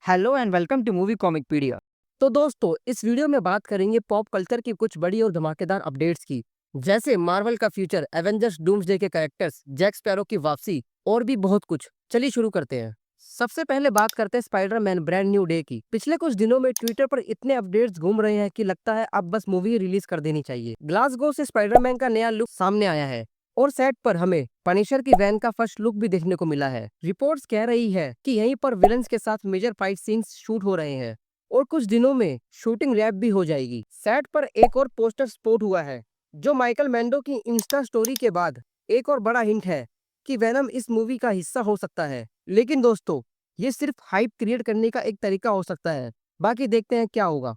Hello and welcome to movie Comicpedia. तो दोस्तों, इस वीडियो में बात करेंगे पॉप कल्चर की कुछ बड़ी और धमाकेदार अपडेट्स की, जैसे मार्वल का फ्यूचर, एवेंजर्स डूम्सडे के कैरेक्टर्स, जैक स्पैरो की वापसी और भी बहुत कुछ। चलिए शुरू करते हैं। सबसे पहले बात करते हैं स्पाइडरमैन ब्रांड न्यू डे की। पिछले कुछ दिनों में ट्विटर पर इतने अपडेट्स घूम रहे हैं कि लगता है अब बस मूवी रिलीज कर देनी चाहिए। ग्लासगो से स्पाइडरमैन का नया लुक सामने आया है और सेट पर हमें पनिशर की वैन का फर्स्ट लुक भी देखने को मिला है। रिपोर्ट्स कह रही है कि यहीं पर विलन्स के साथ मेजर फाइट सीन्स शूट हो रहे हैं और कुछ दिनों में शूटिंग रैप भी हो जाएगी। सेट पर एक और पोस्टर स्पॉट हुआ है जो माइकल मैंडो की इंस्टा स्टोरी के बाद एक और बड़ा हिंट है कि वेनम इस मूवी का हिस्सा हो सकता है। लेकिन दोस्तों, ये सिर्फ हाइप क्रिएट करने का एक तरीका हो सकता है, बाकी देखते हैं क्या होगा।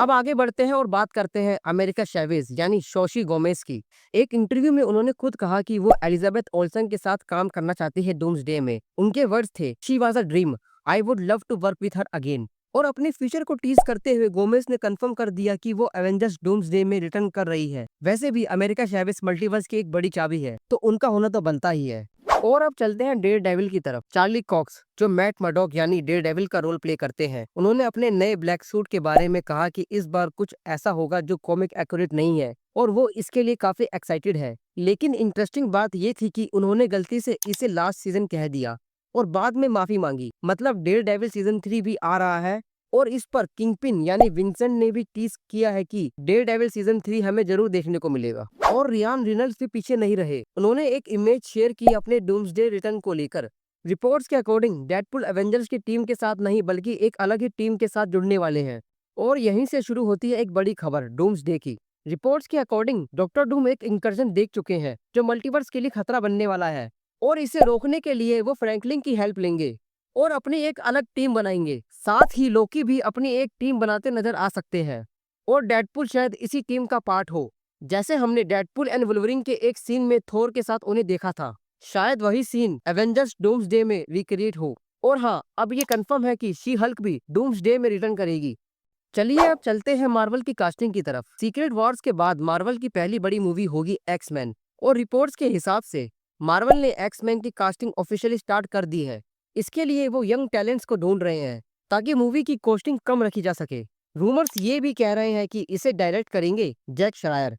अब आगे बढ़ते हैं और बात करते हैं अमेरिका चैवेज यानी शोशी गोमेज की। एक इंटरव्यू में उन्होंने खुद कहा कि वो एलिजाबेथ ओल्सन के साथ काम करना चाहती है डूम्सडे में। उनके वर्ड्स थे, she was a dream, I would love to work with her again. और अपने फ्यूचर को टीज करते हुए गोमेज ने कंफर्म कर दिया कि वो एवेंजर्स डूम्सडे में रिटर्न कर रही है। वैसे भी अमेरिका चैवेज मल्टीवर्स की एक बड़ी चाबी है, तो उनका होना तो बनता ही है। और अब चलते हैं डेयर डेविल की तरफ। चार्ली कॉक्स, जो मैट मर्डॉक यानी डेयर डेविल का रोल प्ले करते हैं, उन्होंने अपने नए ब्लैक सूट के बारे में कहा कि इस बार कुछ ऐसा होगा जो कॉमिक एक्यूरेट नहीं है और वो इसके लिए काफी एक्साइटेड है। लेकिन इंटरेस्टिंग बात ये थी कि उन्होंने गलती से इसे लास्ट सीजन कह दिया और बाद में माफी मांगी। मतलब डेयर डेविल सीजन 3 भी आ रहा है और इस पर किंगपिन यानी विंसेंट ने भी टीज किया है कि डेयर डेविल सीजन 3 हमें जरूर देखने को मिलेगा। और रियान रेनल्ड्स भी पीछे नहीं रहे, उन्होंने एक इमेज शेयर की अपने डूम्सडे रिटर्न को लेकर। रिपोर्ट्स के अकॉर्डिंग डेडपुल एवेंजर्स की टीम के साथ नहीं बल्कि एक अलग ही टीम के साथ जुड़ने वाले हैं। और यहीं से शुरू होती है एक बड़ी खबर डूम्सडे की। रिपोर्ट्स के अकॉर्डिंग डॉक्टर डूम एक इंकर्जन देख चुके हैं जो मल्टीवर्स के लिए खतरा बनने वाला है और इसे रोकने के लिए वो फ्रैंकलिन की हेल्प लेंगे और अपनी एक अलग टीम बनाएंगे। साथ ही लोकी भी अपनी एक टीम बनाते नजर आ सकते हैं और डेडपुल शायद इसी टीम का पार्ट हो, जैसे हमने डेडपुल एंड वुल्वरिन के एक सीन में थोर के साथ उन्हें देखा था। शायद वही सीन एवेंजर्स डूम्सडे में रिक्रिएट हो। और हाँ, अब ये कंफर्म है कि शी हल्क भी डूम्सडे में रिटर्न करेगी। चलिए अब चलते हैं मार्वल की कास्टिंग की तरफ। सीक्रेट वॉर्स के बाद मार्वल की पहली बड़ी मूवी होगी एक्स-मैन और रिपोर्ट्स के हिसाब से मार्वल ने एक्स-मैन की कास्टिंग ऑफिशियली स्टार्ट कर दी है। इसके लिए वो यंग टैलेंट्स को ढूंढ रहे हैं ताकि मूवी की कॉस्टिंग कम रखी जा सके। रूमर्स ये भी कह रहे हैं कि इसे डायरेक्ट करेंगे जैक श्रायर।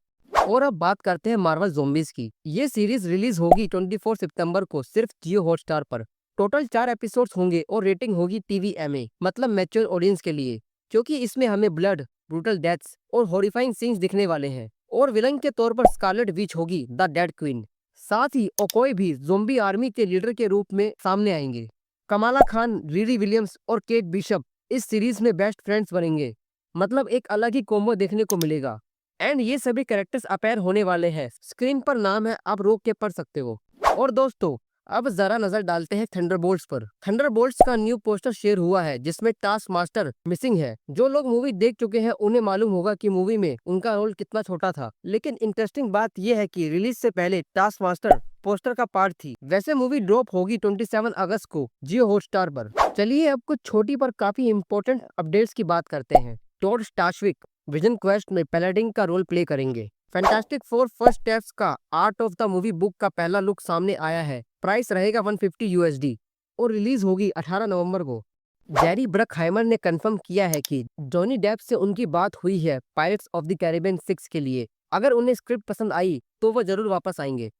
और अब बात करते हैं मार्वल ज़ॉम्बीज की। ये सीरीज रिलीज होगी 24 सितंबर को सिर्फ जियो हॉटस्टार पर। टोटल 4 एपिसोड्स होंगे और रेटिंग होगी टीवीएमए मतलब मैच्योर ऑडियंस के लिए, क्योंकि इसमें हमें ब्लड, ब्रूटल डेथ्स और हॉरिफाइंग सीन्स दिखने वाले हैं। और विलन के तौर पर स्कारलेट विच होगी द डेड क्वीन। साथ ही ओकोई भी ज़ोंबी आर्मी के लीडर के रूप में सामने आएंगे। कमाला खान, रिरी विलियम्स और केट बिशप इस सीरीज में बेस्ट फ्रेंड्स बनेंगे। मतलब एक अलग ही कॉम्बो देखने को मिलेगा। एंड ये सभी कैरेक्टर्स अपेयर होने वाले हैं। स्क्रीन पर नाम है, आप रोक के पढ़ सकते हो। और दोस्तों, अब जरा नजर डालते हैं थंडरबोल्ट्स पर। थंडरबोल्ट्स का न्यू पोस्टर शेयर हुआ है जिसमें टास्क मास्टर मिसिंग है। जो लोग मूवी देख चुके हैं उन्हें मालूम होगा कि मूवी में उनका रोल कितना छोटा था। लेकिन इंटरेस्टिंग बात यह है कि रिलीज से पहले टास्क मास्टर पोस्टर का पार्ट थी। वैसे मूवी ड्रॉप होगी 27 अगस्त को जियो हॉटस्टार पर। चलिए अब कुछ छोटी पर काफी इंपॉर्टेंट अपडेट्स की बात करते हैं। टॉड स्टाशविक विजन क्वेस्ट में पैलाडिन का रोल प्ले करेंगे। फैंटास्टिक फोर फर्स्ट स्टेप्स का art of the movie book का पहला लुक सामने आया है। प्राइस रहेगा 150 यूएसडी और रिलीज होगी 18 नवंबर को। जेरी ब्रकहाइमर ने कंफर्म किया है कि जॉनी डेप से उनकी बात हुई है पायरेट्स ऑफ द कैरिबियन 6 के लिए। अगर उन्हें स्क्रिप्ट पसंद आई तो वो जरूर वापस आएंगे।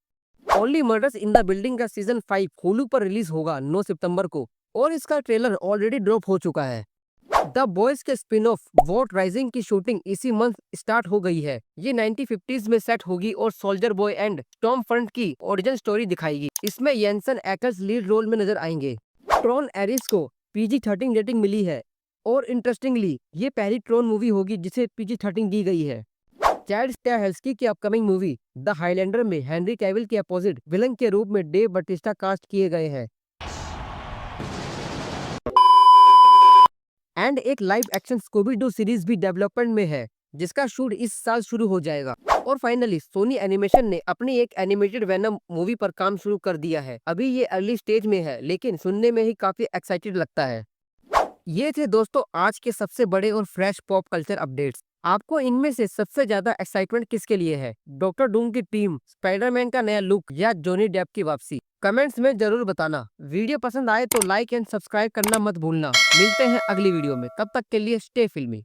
Only murders in the building का सीजन 5 हुलू पर रिलीज होगा 9 सितंबर को और इसका ट्रेलर ऑलरेडी ड्रॉप हो चुका है। द बॉयज के स्पिन ऑफ वॉट राइजिंग की शूटिंग इसी मंथ स्टार्ट हो गई है। ये 1950s में सेट होगी और soldier boy and storm front की ओरिजिन स्टोरी दिखाएगी। इसमें येंसन एकर्स लीड रोल में नजर आएंगे। ट्रॉन एरिस को PG-13 रेटिंग मिली है और इंटरेस्टिंगली ये पहली ट्रॉन मूवी होगी जिसे PG-13 दी गई है। चैड स्टाहेल्स्की की अपकमिंग मूवी द हाईलैंडर में हेनरी कैविल के अपोजिट विलन के रूप में डेव बटिस्टा कास्ट किए गए हैं। एंड एक live action Scooby Doo series भी डेवलपमेंट में है जिसका शूट इस साल शुरू हो जाएगा। और फाइनली सोनी एनिमेशन ने अपनी एक एनिमेटेड वेनम मूवी पर काम शुरू कर दिया है। अभी ये अर्ली स्टेज में है लेकिन सुनने में ही काफी एक्साइटेड लगता है। ये थे दोस्तों आज के सबसे बड़े और फ्रेश पॉप कल्चर अपडेट्स। आपको इनमें से सबसे ज्यादा एक्साइटमेंट किसके लिए है? डॉक्टर डूम की टीम, स्पाइडरमैन का नया लुक या जॉनी डेप की वापसी? कमेंट्स में जरूर बताना। वीडियो पसंद आए तो लाइक एंड सब्सक्राइब करना मत भूलना। मिलते हैं अगली वीडियो में, तब तक के लिए स्टे फिल्मी।